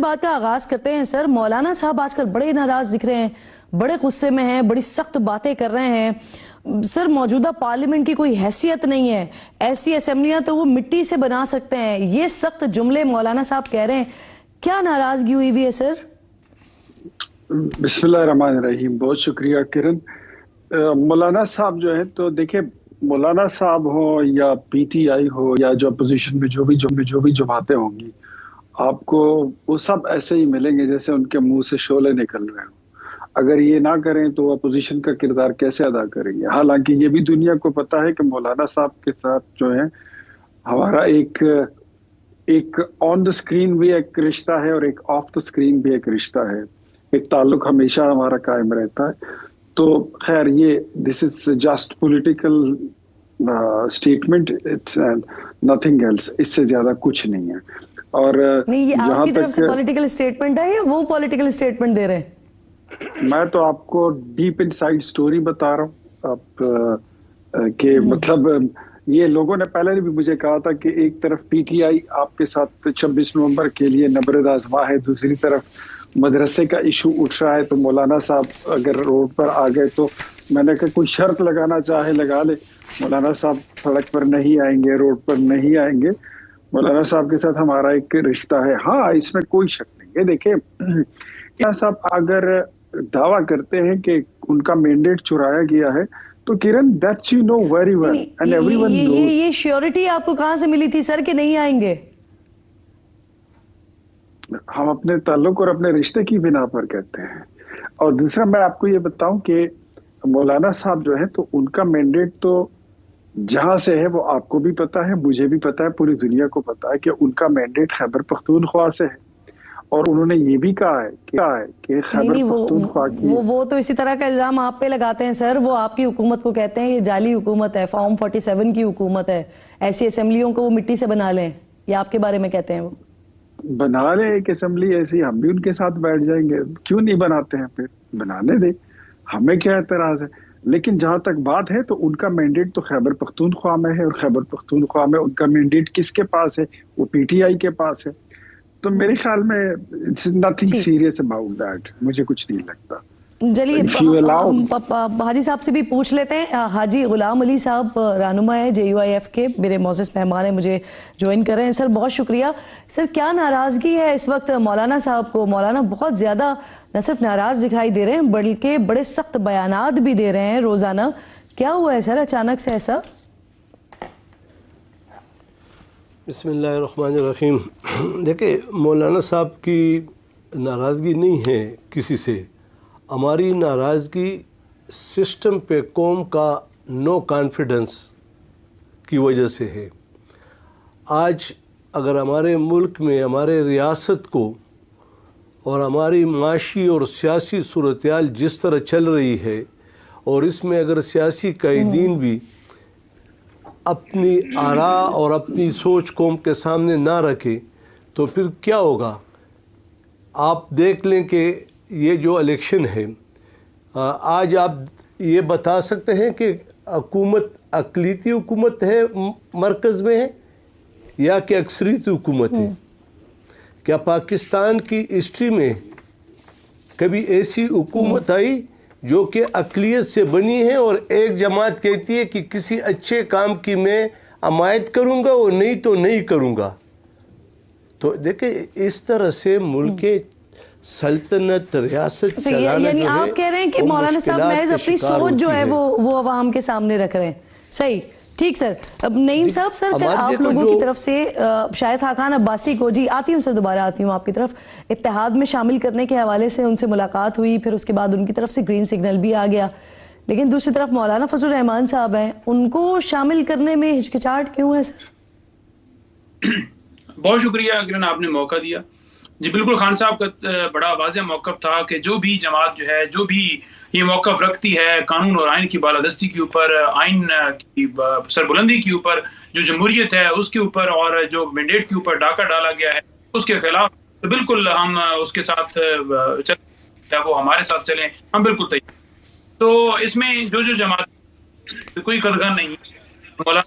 بات کا آغاز کرتے ہیں سر. مولانا صاحب آج کل بڑے ناراض دکھ رہے ہیں, بڑے غصے میں ہیں, بڑی سخت باتیں کر رہے ہیں. سر موجودہ پارلیمنٹ کی کوئی حیثیت نہیں ہے, ایسی اسمبلیاں تو وہ مٹی سے بنا سکتے ہیں. یہ سخت جملے مولانا صاحب کہہ رہے ہیں, کیا ناراضگی ہوئی ہوئی ہے سر؟ بسم اللہ الرحمن الرحیم. بہت شکریہ کرن. مولانا صاحب جو ہے تو دیکھیں, مولانا صاحب ہو یا پی ٹی آئی ہو یا جو اپوزیشن میں جو بھی جماعتیں ہوں گی, آپ کو وہ سب ایسے ہی ملیں گے جیسے ان کے منہ سے شعلے نکل رہے ہوں. اگر یہ نہ کریں تو وہ اپوزیشن کا کردار کیسے ادا کریں گے؟ حالانکہ یہ بھی دنیا کو پتا ہے کہ مولانا صاحب کے ساتھ جو ہے ہمارا ایک آن دا اسکرین بھی ایک رشتہ ہے اور ایک آف دا اسکرین بھی ایک رشتہ ہے, ایک تعلق ہمیشہ ہمارا قائم رہتا ہے. تو خیر یہ this is just political statement, it's nothing else, اس سے زیادہ کچھ نہیں ہے. اور نہیں, یہ آپ کی طرف سے پولیٹیکل اسٹیٹمنٹ ہے یا وہ پولیٹیکل اسٹیٹمنٹ دے رہے ہیں؟ میں تو آپ کو ڈیپ ان سائڈ اسٹوری بتا رہا ہوں آپ کہ مطلب یہ لوگوں نے پہلے بھی مجھے کہا تھا کہ ایک طرف پی ٹی آئی آپ کے ساتھ 26 نومبر کے لیے نبرد آزما ہے, دوسری طرف مدرسے کا ایشو اٹھ رہا ہے, تو مولانا صاحب اگر روڈ پر آ گئے تو میں نے کہا کوئی شرط لگانا چاہے لگا لے. مولانا صاحب سڑک پر نہیں آئیں گے, روڈ پر نہیں آئیں گے. مولانا صاحب کے ساتھ ہمارا ایک رشتہ ہے, ہاں اس میں کوئی شک نہیں ہے. دیکھیں مولانا صاحب اگر دعویٰ کرتے ہیں کہ ان کا مینڈیٹ چرایا گیا ہے تو کرن that's you know very well and everyone knows نوز. یہ شیورٹی آپ کو کہاں سے ملی تھی سر کہ نہیں آئیں گے؟ ہم اپنے تعلق اور اپنے رشتے کی بنا پر کہتے ہیں. اور دوسرا میں آپ کو یہ بتاؤں کہ مولانا صاحب جو ہے تو ان کا مینڈیٹ تو جہاں سے ہے وہ آپ کو بھی پتا ہے, مجھے بھی پتا ہے, پوری دنیا کو پتا ہے کہ ان کا مینڈیٹ خیبر پختونخوا سے ہے. اور انہوں نے یہ بھی کہا ہے کہ خیبر پختونخوا کی وہ تو اسی طرح کا الزام آپ پہ لگاتے ہیں سر. وہ آپ کی حکومت کو کہتے ہیں یہ جعلی حکومت ہے, فارم 47 کی حکومت ہے, ایسی اسمبلیوں کو وہ مٹی سے بنا لیں, یہ آپ کے بارے میں کہتے ہیں. وہ بنا لیں ایک اسمبلی ایسی, ہم بھی ان کے ساتھ بیٹھ جائیں گے. کیوں نہیں بناتے ہیں, پھر بنانے دیں, ہمیں کیا اعتراض ہے. لیکن جہاں تک بات ہے تو ان کا مینڈیٹ تو خیبر پختونخوا میں ہے, اور خیبر پختونخوا میں ان کا مینڈیٹ کس کے پاس ہے؟ وہ پی ٹی آئی کے پاس ہے. تو میرے خیال میں نتھنگ سیریس اباؤٹ دیٹ, مجھے کچھ نہیں لگتا. چلیے حاجی صاحب سے بھی پوچھ لیتے ہیں. حاجی غلام علی صاحب رہنما ہے JUIF کے, میرے معزز مہمان ہیں, مجھے جوائن کر رہے ہیں. سر بہت شکریہ. سر کیا ناراضگی ہے اس وقت مولانا صاحب کو؟ مولانا بہت زیادہ نہ صرف ناراض دکھائی دے رہے ہیں بلکہ بڑے سخت بیانات بھی دے رہے ہیں روزانہ. کیا ہوا ہے سر اچانک سے ایسا؟ بسم اللہ الرحمن الرحیم. دیکھیں مولانا صاحب کی ناراضگی نہیں ہے کسی سے, ہماری ناراضگی سسٹم پہ قوم کا نو کانفیڈنس کی وجہ سے ہے. آج اگر ہمارے ملک میں ہمارے ریاست کو اور ہماری معاشی اور سیاسی صورتحال جس طرح چل رہی ہے, اور اس میں اگر سیاسی قائدین بھی اپنی آراء اور اپنی سوچ قوم کے سامنے نہ رکھے تو پھر کیا ہوگا؟ آپ دیکھ لیں کہ یہ جو الیکشن ہے, آج آپ یہ بتا سکتے ہیں کہ حکومت اقلیتی حکومت ہے مرکز میں ہے یا کہ اکثریتی حکومت ہے؟ کیا پاکستان کی ہسٹری میں کبھی ایسی حکومت آئی جو کہ اقلیت سے بنی ہے اور ایک جماعت کہتی ہے کہ کسی اچھے کام کی میں حمایت کروں گا اور نہیں تو نہیں کروں گا؟ تو دیکھیں اس طرح سے ملک سلطنت ریاست چلانا یعنی جو ہے, آپ کہہ رہے ہیں کہ مولانا صاحب محض اپنی سوچ جو ہے وہ عوام کے سامنے رکھ رہے ہیں. صحیح, ٹھیک سر. اب نعیم صاحب, سر آپ لوگوں کی طرف سے شاہد خاقان عباسی کو, جی آتی ہوں سر, دوبارہ آتی ہوں آپ کی طرف, اتحاد میں شامل کرنے کے حوالے سے ان سے ملاقات ہوئی, پھر اس کے بعد ان کی طرف سے گرین سگنل بھی آ گیا, لیکن دوسری طرف مولانا فضل الرحمان صاحب ہیں, ان کو شامل کرنے میں ہچکچاہٹ کیوں ہے سر؟ بہت شکریہ اگر آپ نے موقع دیا. جی بالکل, خان صاحب کا بڑا واضح موقف تھا کہ جو بھی جماعت جو ہے, جو بھی یہ موقف رکھتی ہے قانون اور آئین کی بالادستی کے اوپر, آئین کی سربلندی کے اوپر, جو جمہوریت ہے اس کے اوپر, اور جو مینڈیٹ کے اوپر ڈاکہ ڈالا گیا ہے اس کے خلاف, تو بالکل ہم اس کے ساتھ چلیں, وہ ہمارے ساتھ چلیں, ہم بالکل تیار. تو اس میں جو جماعت کوئی قدغن نہیں, مولانا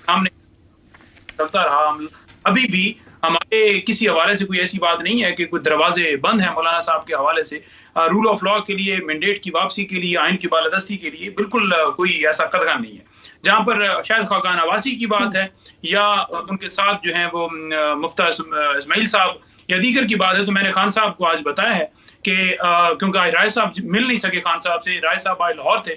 سامنے چلتا رہا, ابھی بھی ہمارے کسی حوالے سے کوئی ایسی بات نہیں ہے کہ کوئی دروازے بند ہیں مولانا صاحب کے حوالے سے. رول آف لا کے لیے، مینڈیٹ کی واپسی کے لیے، آئین کی بالادستی کے لیے بالکل کوئی ایسا قدغن نہیں ہے. جہاں پر شاید خاقان عباسی کی بات ہے یا ان کے ساتھ جو ہیں وہ مفتہ اسماعیل صاحب یا دیگر کی بات ہے، تو میں نے خان صاحب کو آج بتایا ہے کہ کیونکہ رائے صاحب مل نہیں سکے خان صاحب سے، رائے صاحب آئے لاہور تھے،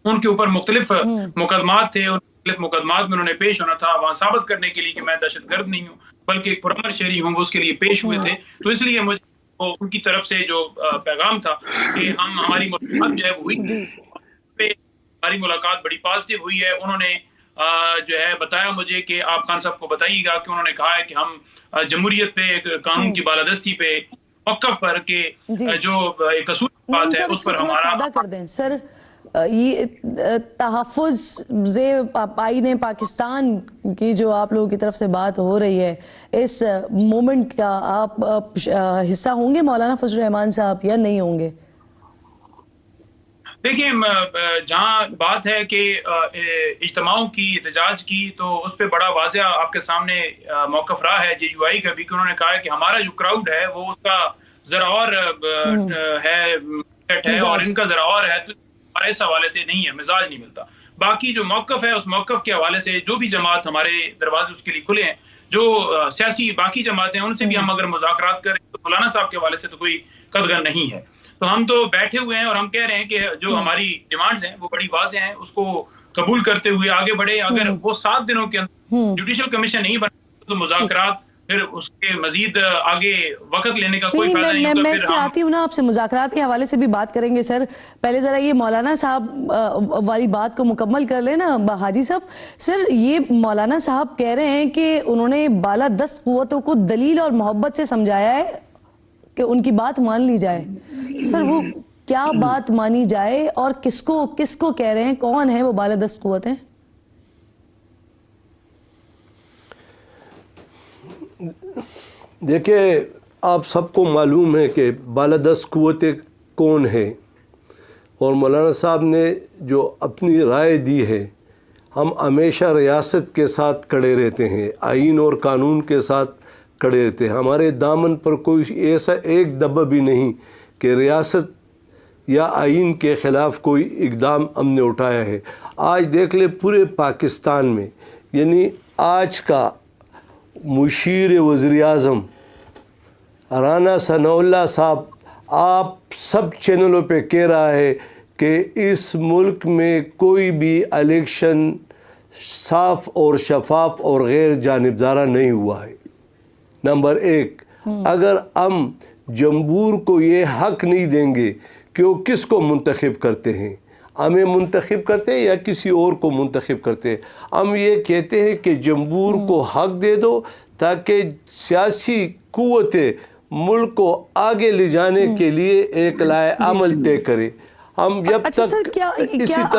ان کے اوپر مختلف مقدمات تھے، مختلف مقدمات میں انہوں نے پیش ہونا تھا وہاں ثابت کرنے کے لیے کہ میں دہشت گرد نہیں ہوں بلکہ ایک پرامن شہری ہوں، وہ اس کے لیے پیش ہوئے تھے. تو اس لیے مجھے ان کی طرف سے جو پیغام تھا کہ ہماری ملاقات جو ہے ہوئی، ہماری ملاقات بڑی پازیٹیو ہوئی ہے. انہوں نے جو ہے بتایا مجھے کہ آپ خان صاحب کو بتائیے گا کہ انہوں نے کہا ہے کہ ہم جمہوریت پہ، قانون کی بالادستی پہ، موقف پر کہ جو ایک اصول بات ہے اس پر ہمارا کر دیں. سر یہ تحفظ آئین پاکستان کی جو آپ لوگوں کی طرف سے بات ہو رہی ہے، اس مومنٹ کا آپ حصہ ہوں گے مولانا فضل الرحمان صاحب یا نہیں ہوں گے؟ دیکھیں، جہاں بات ہے کہ اجتماعوں کی، احتجاج کی، تو اس پہ بڑا واضح آپ کے سامنے موقف رہا ہے جے یو آئی کا بھی، کہ انہوں نے کہا ہے کہ ہمارا جو کراؤڈ ہے وہ اس کا ذرا اور ہے اور ان کا ذرا اور ہے، تو اس حوالے سے نہیں ہے، مزاج نہیں ملتا. باقی جو موقف ہے اس موقف کے حوالے سے جو بھی جماعت ہمارے دروازے اس کے لیے کھلے ہیں، جو سیاسی باقی جماعتیں ہیں ان سے بھی ہم اگر مذاکرات کریں تو مولانا صاحب کے حوالے سے تو کوئی قدغن نہیں ہے. تو ہم تو بیٹھے ہوئے ہیں اور ہم کہہ رہے ہیں کہ جو ہماری ڈیمانڈز ہیں وہ بڑی واضح ہیں، اس کو قبول کرتے ہوئے آگے بڑھے. اگر وہ 7 دنوں کے اندر جوڈیشل کمیشن نہیں بنا تو مذاکرات پھر اس کے مزید آگے وقت لینے کا کوئی فائدہ نہیں. میں اس پہ آتی ہوں نا، آپ سے مذاکرات کے حوالے سے بھی بات کریں گے. سر پہلے ذرا یہ مولانا صاحب والی بات کو مکمل کر لیں نا حاجی صاحب. سر یہ مولانا صاحب کہہ رہے ہیں کہ انہوں نے بالادست قوتوں کو دلیل اور محبت سے سمجھایا ہے کہ ان کی بات مان لی جائے. سر وہ کیا بات مانی جائے اور کس کو کہہ رہے ہیں، کون ہیں وہ بالادست قوتیں؟ دیکھیں، آپ سب کو معلوم ہے کہ بالادست قوتیں کون ہیں، اور مولانا صاحب نے جو اپنی رائے دی ہے، ہم ہمیشہ ریاست کے ساتھ کھڑے رہتے ہیں، آئین اور قانون کے ساتھ کھڑے رہتے ہیں. ہمارے دامن پر کوئی ایسا ایک دبا بھی نہیں کہ ریاست یا آئین کے خلاف کوئی اقدام ہم نے اٹھایا ہے. آج دیکھ لیں پورے پاکستان میں، یعنی آج کا مشیر وزیر اعظم رانا ثناء اللہ صاحب آپ سب چینلوں پہ کہہ رہا ہے کہ اس ملک میں کوئی بھی الیکشن صاف اور شفاف اور غیر جانبدارہ نہیں ہوا ہے. نمبر 1، اگر ہم جمہور کو یہ حق نہیں دیں گے کہ وہ کس کو منتخب کرتے ہیں، ہمیں منتخب کرتے ہیں یا کسی اور کو منتخب کرتے ہیں، ہم یہ کہتے ہیں کہ جمہور کو حق دے دو تاکہ سیاسی قوتیں ملک کو آگے لے جانے کے لیے ایک لائحہ عمل طے کرے. ہم جب تک اسی طرح